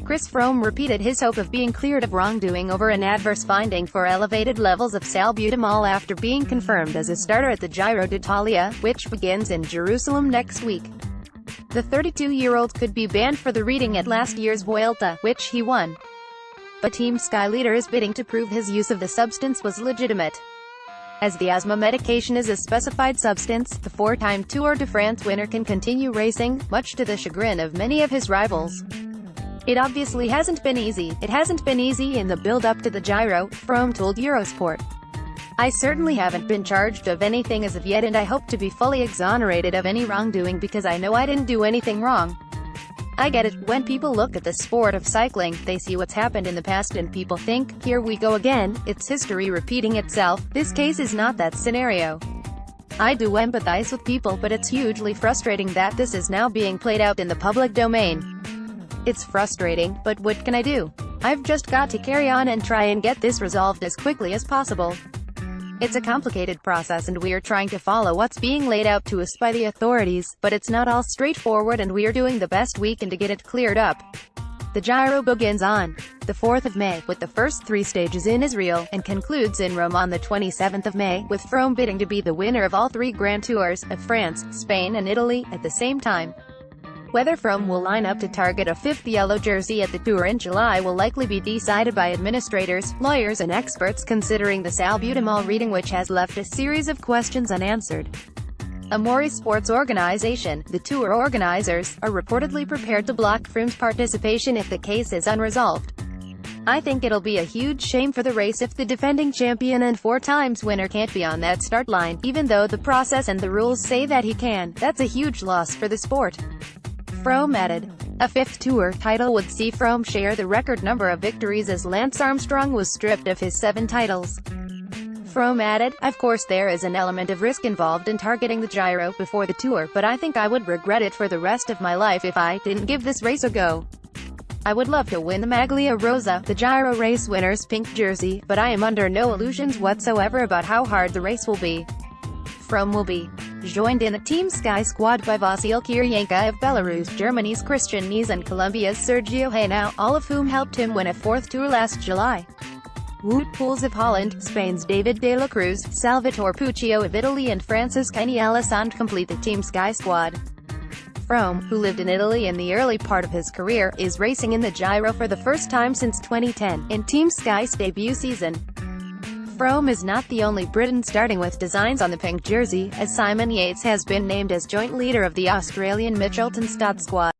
Chris Froome repeated his hope of being cleared of wrongdoing over an adverse finding for elevated levels of salbutamol after being confirmed as a starter at the Giro d'Italia, which begins in Jerusalem next week. The 32-year-old could be banned for the reading at last year's Vuelta, which he won. But Team Sky leader is bidding to prove his use of the substance was legitimate. As the asthma medication is a specified substance, the four-time Tour de France winner can continue racing, much to the chagrin of many of his rivals. It obviously hasn't been easy. It hasn't been easy in the build-up to the Giro, Froome told Eurosport. I certainly haven't been charged of anything as of yet, and I hope to be fully exonerated of any wrongdoing because I know I didn't do anything wrong. I get it. When people look at the sport of cycling, they see what's happened in the past and people think, here we go again, it's history repeating itself. This case is not that scenario. I do empathize with people, but it's hugely frustrating that this is now being played out in the public domain. It's frustrating, but what can I do? I've just got to carry on and try and get this resolved as quickly as possible. It's a complicated process and we are trying to follow what's being laid out to us by the authorities, but it's not all straightforward and we are doing the best we can to get it cleared up. The Giro begins on the 4th of May, with the first 3 stages in Israel, and concludes in Rome on the 27th of May, with Froome bidding to be the winner of all 3 Grand Tours, of France, Spain and Italy, at the same time. Whether Froome will line up to target a 5th yellow jersey at the Tour in July will likely be decided by administrators, lawyers and experts considering the salbutamol reading, which has left a series of questions unanswered. Amori Sports Organization, the Tour organizers, are reportedly prepared to block Froome's participation if the case is unresolved. I think it'll be a huge shame for the race if the defending champion and 4 times winner can't be on that start line, even though the process and the rules say that he can. That's a huge loss for the sport. Froome added. A 5th Tour title would see Froome share the record number of victories as Lance Armstrong was stripped of his 7 titles. Froome added, of course there is an element of risk involved in targeting the Giro before the Tour, but I think I would regret it for the rest of my life if I didn't give this race a go. I would love to win the Maglia Rosa, the Giro race winner's pink jersey, but I am under no illusions whatsoever about how hard the race will be. Froome will be joined in the Team Sky squad by Vasil Kiryenka of Belarus, Germany's Christian Nies and Colombia's Sergio Henao, all of whom helped him win a 4th Tour last July. Wout Poels of Holland, Spain's David de la Cruz, Salvatore Puccio of Italy and France's Kenny Alessandro complete the Team Sky squad. Froome, who lived in Italy in the early part of his career, is racing in the Giro for the first time since 2010, in Team Sky's debut season. Froome is not the only Briton starting with designs on the pink jersey, as Simon Yates has been named as joint leader of the Australian Mitchelton Stott squad.